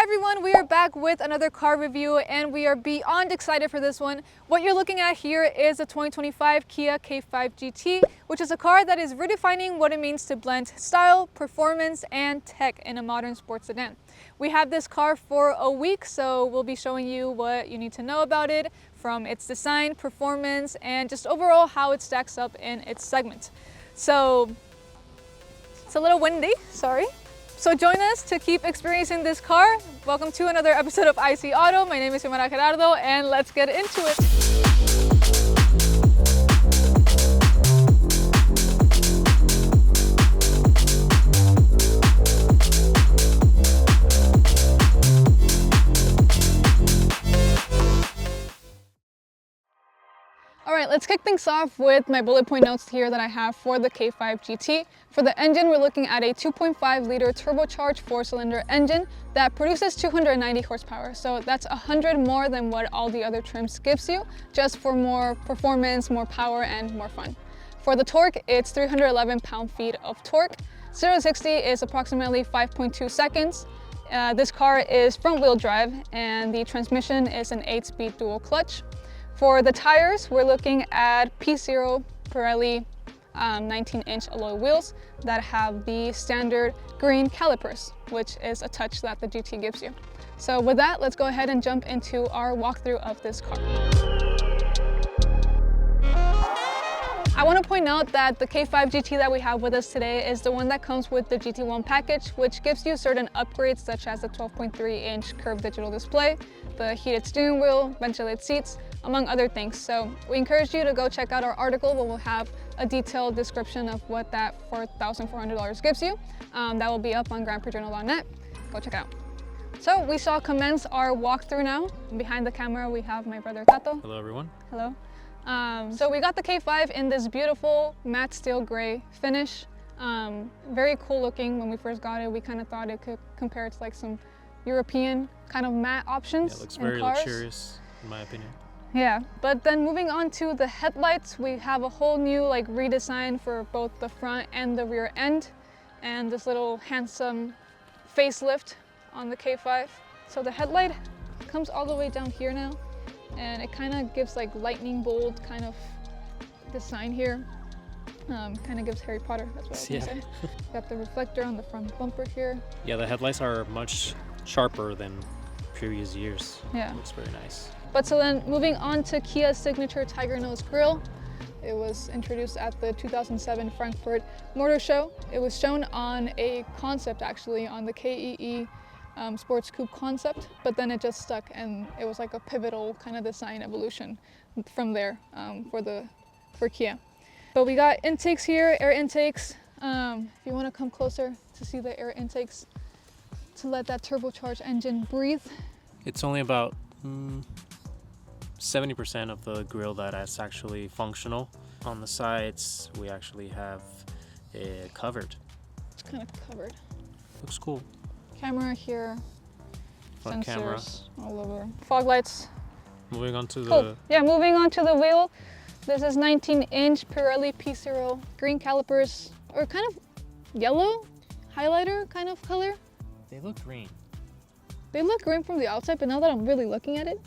everyone, we are back with another car review and we are beyond excited for this one. What you're looking at here is the 2025 Kia K5 GT, which is a car that is redefining what it means to blend style, performance, and tech in a modern sports sedan. We have this car for a week, so we'll be showing you what you need to know about it, from its design, performance, and just overall how it stacks up in its segment. So it's a little windy, sorry. So join us to keep experiencing this car. Welcome to another episode of IC Auto. My name is Xiomara, Gerardo, and let's get into it. All right, let's kick things off with my bullet point notes here that I have for the K5 GT. For the engine, we're looking at a 2.5 liter turbocharged 4-cylinder engine that produces 290 horsepower. So that's 100 more than what all the other trims gives you, just for more performance, more power, and more fun. For the torque, it's 311 pound-feet of torque. 0 to 60 is approximately 5.2 seconds. This car is front-wheel drive, and the transmission is an 8-speed dual clutch. For the tires, we're looking at P0 Pirelli 19-inch alloy wheels that have the standard green calipers, which is a touch that the GT gives you. So with that, let's go ahead and jump into our walkthrough of this car. I want to point out that the K5 GT that we have with us today is the one that comes with the GT1 package, which gives you certain upgrades such as the 12.3-inch curved digital display, the heated steering wheel, ventilated seats, among other things. So we encourage you to go check out our article where we'll have a detailed description of what that $4,400 gives you. That will be up on grandprixjournal.net. Go check it out. So we shall commence our walkthrough now. Behind the camera, we have my brother Tato. Hello, everyone. Hello. So we got the K5 in this beautiful matte steel gray finish. Very cool looking. When we first got it, we kind of thought it could compare to like some European kind of matte options. Yeah, it looks very luxurious in my opinion. Yeah, but then moving on to the headlights, we have a whole new like redesign for both the front and the rear end, and this little handsome facelift on the K5. So the headlight comes all the way down here now, and it kind of gives like lightning bolt kind of design here. Kind of gives Harry Potter, that's what I was gonna say. Got the reflector on the front bumper here. Yeah, the headlights are much sharper than previous years. Yeah. It looks very nice. But so then moving on to Kia's signature Tiger Nose grille. It was introduced at the 2007 Frankfurt Motor Show. It was shown on a concept actually, on the KEE Sports Coupe concept, but then it just stuck and it was like a pivotal kind of design evolution from there for Kia. But we got intakes here, air intakes. If you want to come closer to see the air intakes to let that turbocharged engine breathe. It's only about 70% of the grille that is actually functional. On the sides, we actually have it covered. It's kind of covered. Looks cool. Camera here. Front sensors camera all over. Fog lights. Moving on to moving on to the wheel. This is 19-inch Pirelli P0 green calipers, or kind of yellow highlighter kind of color. They look green. They look green from the outside, but now that I'm really looking at it,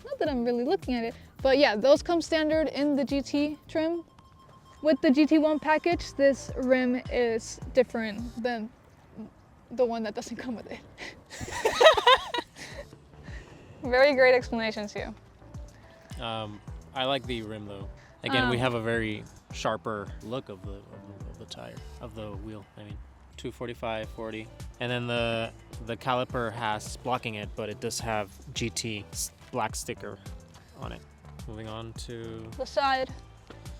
but yeah, those come standard in the GT trim. With the GT1 package, this rim is different than the one that doesn't come with it. Very great explanations here. I like the rim though. Again, we have a very sharper look of the tire, of the wheel. I mean, 245, 40. And then the caliper has blocking it, but it does have GT black sticker on it. Moving on to the side,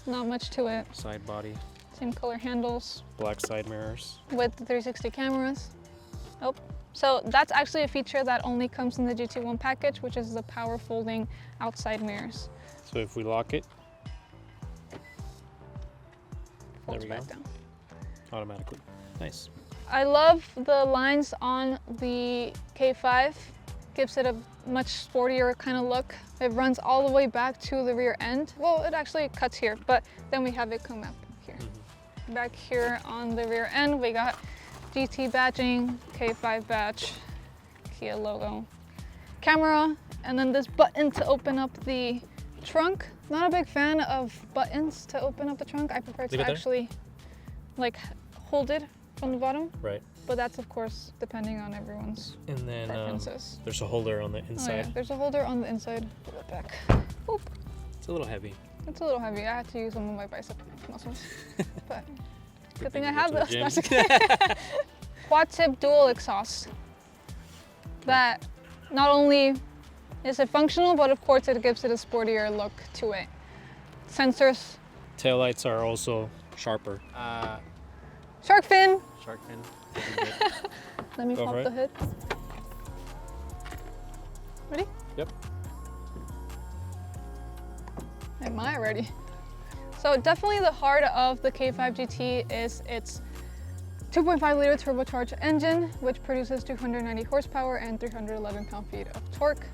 not much to it. Side body. Same color handles. Black side mirrors. With the 360 cameras. Oh, so that's actually a feature that only comes in the GT1 package, which is the power folding outside mirrors. So if we lock it, folds back down. Automatically. Nice. I love the lines on the K5. Gives it a much sportier kind of look. It runs all the way back to the rear end. Well, it actually cuts here, but then we have it come up here. Back here on the rear end, we got GT badging, K5 badge, Kia logo camera, and then this button to open up the trunk. Not a big fan of buttons to open up the trunk. I prefer to actually like hold it from the bottom. Right. But that's of course depending on everyone's preferences. There's a holder on the inside. Oh, yeah. There's a holder on the inside. Pull it back. Oop. It's a little heavy. It's a little heavy. I had to use some of my bicep muscles. But good thing I have those. Quad tip dual exhaust. That not only is it functional, but of course it gives it a sportier look to it. Sensors. Taillights are also sharper. Shark fin. Shark fin. Let me pop the hood. Ready? Yep. Am I ready? So definitely the heart of the K5 GT is its 2.5 liter turbocharged engine, which produces 290 horsepower and 311 pound-feet of torque.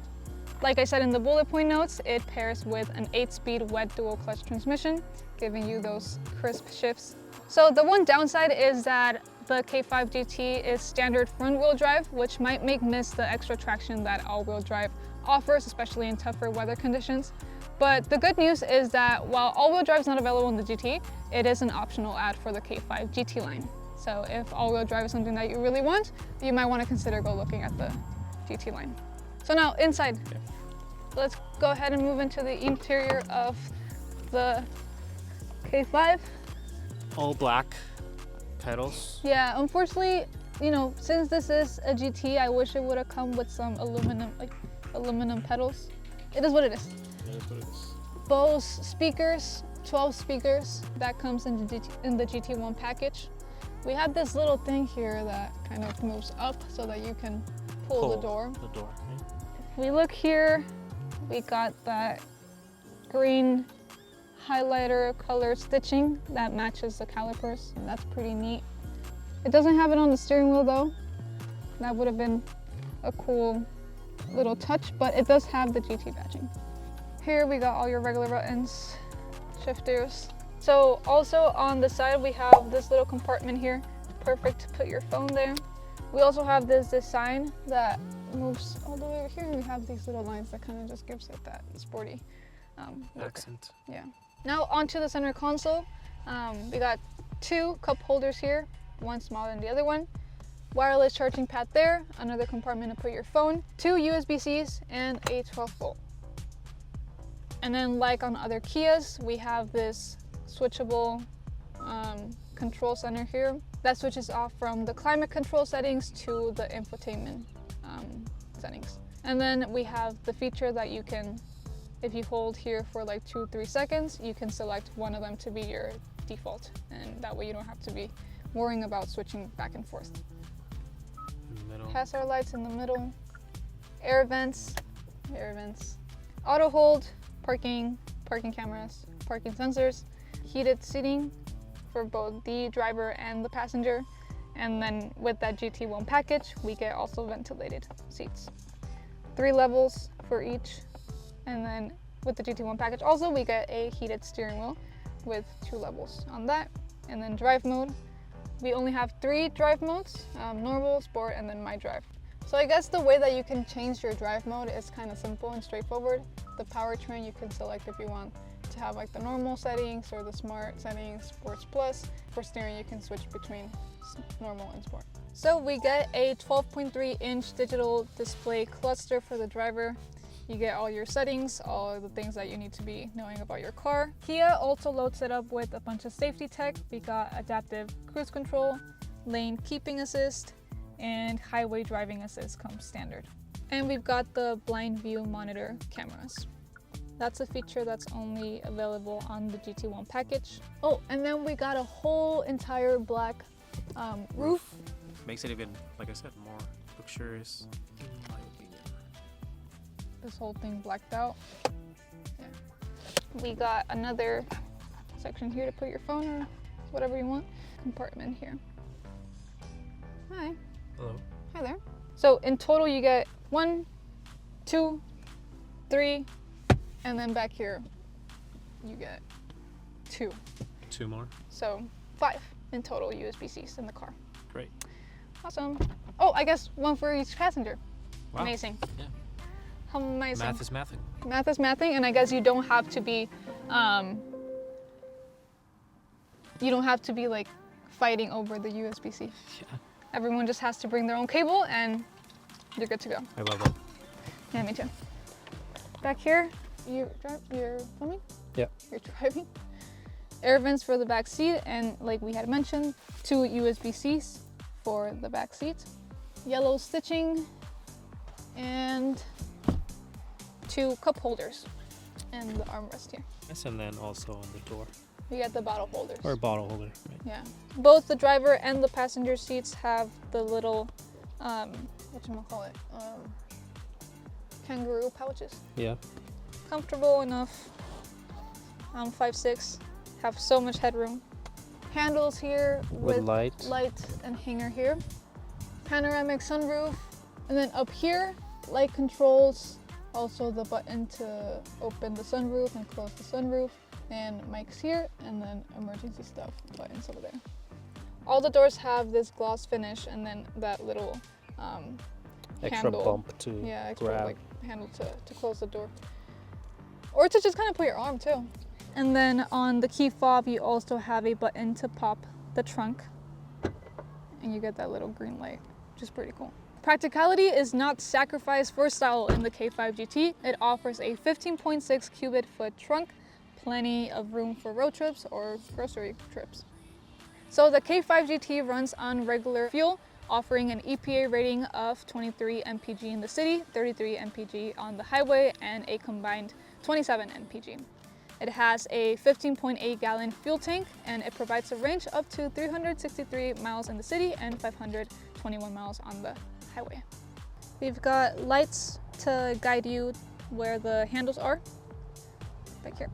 Like I said in the bullet point notes, it pairs with an 8-speed wet dual clutch transmission, giving you those crisp shifts. So the one downside is that the K5 GT is standard front-wheel drive, which might miss the extra traction that all-wheel drive offers, especially in tougher weather conditions. But the good news is that while all-wheel drive is not available in the GT, it is an optional add for the K5 GT line. So if all-wheel drive is something that you really want, you might want to consider looking at the GT line. So now inside, let's go ahead and move into the interior of the K5. All black pedals. Yeah, unfortunately, you know, since this is a GT, I wish it would have come with some aluminum pedals. It is what it is. It is what it is. Bose speakers, 12 speakers, that comes in the GT1 package. We have this little thing here that kind of moves up so that you can pull the door. Right? If we look here, we got that green highlighter color stitching that matches the calipers, and that's pretty neat. It doesn't have it on the steering wheel though. That would have been a cool little touch, but it does have the GT badging. Here we got all your regular buttons, shifters. So also on the side we have this little compartment here, perfect to put your phone there. We also have this design that moves all the way over here, and we have these little lines that kind of just gives it that sporty look. Accent. Yeah. Now onto the center console. We got two cup holders here, one smaller than the other one. Wireless charging pad there, another compartment to put your phone, two USB-Cs, and a 12-volt. And then like on other Kias, we have this switchable control center here that switches off from the climate control settings to the infotainment settings. And then we have the feature that you can, if you hold here for like 2-3 seconds, you can select one of them to be your default, and that way you don't have to be worrying about switching back and forth. Hazard lights in the middle, air vents, auto hold, parking cameras, parking sensors, heated seating for both the driver and the passenger. And then with that GT1 package, we get also ventilated seats. 3 levels for each. And then with the GT1 package also, we get a heated steering wheel with 2 levels on that. And then drive mode, we only have 3 drive modes, normal, sport, and then my drive. So I guess the way that you can change your drive mode is kind of simple and straightforward. The powertrain you can select if you want to have like the normal settings or the smart settings, sports plus. For steering, you can switch between normal and sport. So we get a 12.3-inch digital display cluster for the driver. You get all your settings, all the things that you need to be knowing about your car. Kia also loads it up with a bunch of safety tech. We got adaptive cruise control, lane keeping assist, and highway driving assist comes standard. And we've got the blind view monitor cameras. That's a feature that's only available on the GT1 package. Oh, and then we got a whole entire black roof. Makes it even, like I said, more luxurious, in my opinion. This whole thing blacked out. Yeah. We got another section here to put your phone or whatever you want. Compartment here. Hi. Hello. Hi there. So in total you get 1, 2, 3, and then back here you get 2. 2 more. So 5 in total USB-Cs in the car. Great. Awesome. Oh, I guess 1 for each passenger. Wow. Amazing. Yeah. How am I saying? Math is mathing. Math is mathing, and I guess you don't have to be, like fighting over the USB-C. Yeah. Everyone just has to bring their own cable, and you're good to go. I love that. Yeah, me too. Back here, you're filming? Yeah. You're driving. Air vents for the back seat, and like we had mentioned, 2 USB-Cs for the back seat. Yellow stitching, and 2 cup holders, and the armrest here. Yes, and then also on the door. You get the bottle holders. Or a bottle holder. Right? Yeah. Both the driver and the passenger seats have the little, whatchamacallit, kangaroo pouches. Yeah. Comfortable enough. I'm 5'6", have so much headroom. Handles here with light and hanger here. Panoramic sunroof, and then up here, light controls, also the button to open the sunroof and close the sunroof, and mics here, and then emergency stuff buttons over there. All the doors have this gloss finish, and then that little extra handle. bump to grab. Like handle to close the door, or to just kind of put your arm too. And then on the key fob, you also have a button to pop the trunk, and you get that little green light, which is pretty cool. Practicality is not sacrificed for style in the K5 GT. It offers a 15.6 cubic foot trunk, plenty of room for road trips or grocery trips. So the K5 GT runs on regular fuel, offering an EPA rating of 23 mpg in the city, 33 mpg on the highway, and a combined 27 mpg. It has a 15.8 gallon fuel tank, and it provides a range up to 363 miles in the city and 521 miles on the highway. We've got lights to guide you where the handles are, back here.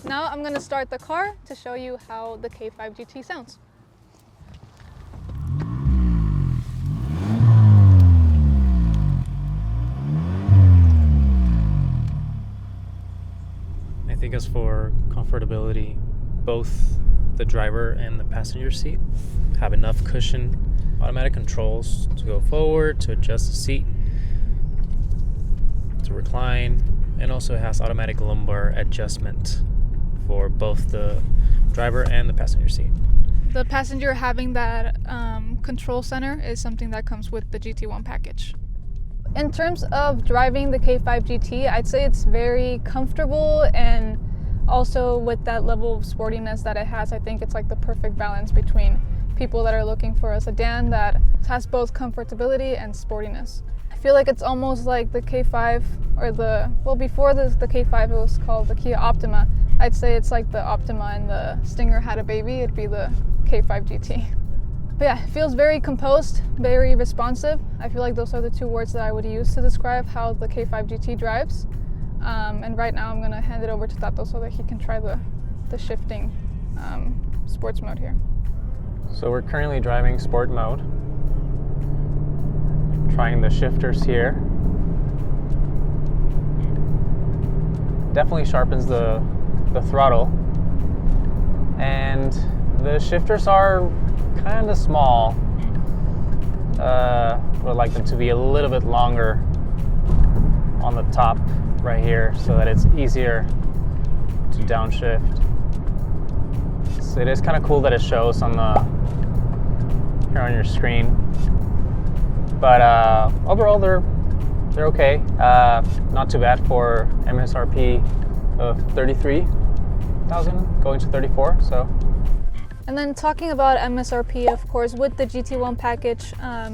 Now I'm gonna start the car to show you how the K5 GT sounds. I think as for comfortability, both the driver and the passenger seat have enough cushion, automatic controls to go forward, to adjust the seat, to recline, and also has automatic lumbar adjustment for both the driver and the passenger seat. The passenger having that control center is something that comes with the GT1 package. In terms of driving the K5 GT, I'd say it's very comfortable, and also with that level of sportiness that it has, I think it's like the perfect balance between people that are looking for a sedan that has both comfortability and sportiness. I feel like it's almost like the K5 or before the K5 it was called the Kia Optima. I'd say it's like the Optima and the Stinger had a baby, it'd be the K5 GT. But yeah, it feels very composed, very responsive. I feel like those are the 2 words that I would use to describe how the K5 GT drives. And right now I'm gonna hand it over to Tato so that he can try the shifting sports mode here. So we're currently driving sport mode. Trying the shifters here. Definitely sharpens the throttle. And the shifters are kind of small. Would like them to be a little bit longer on the top right here so that it's easier to downshift. So it is kind of cool that it shows on here on your screen. But overall they're okay. Not too bad for MSRP of 33,000 going to 34. So. And then talking about MSRP, of course, with the GT1 package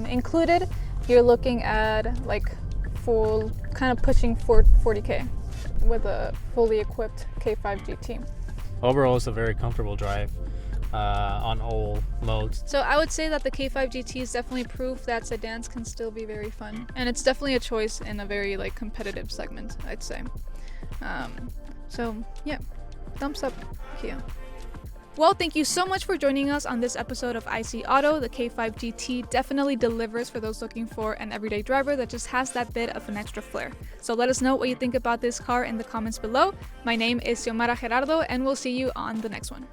included, you're looking at like full, kind of pushing 40K with a fully equipped K5 GT. Overall, it's a very comfortable drive on all modes. So I would say that the K5 GT is definitely proof that sedans can still be very fun. And it's definitely a choice in a very like competitive segment, I'd say. So yeah, thumbs up here. Well, thank you so much for joining us on this episode of IC Auto. The K5 GT definitely delivers for those looking for an everyday driver that just has that bit of an extra flair. So let us know what you think about this car in the comments below. My name is Xiomara Gerardo, and we'll see you on the next one.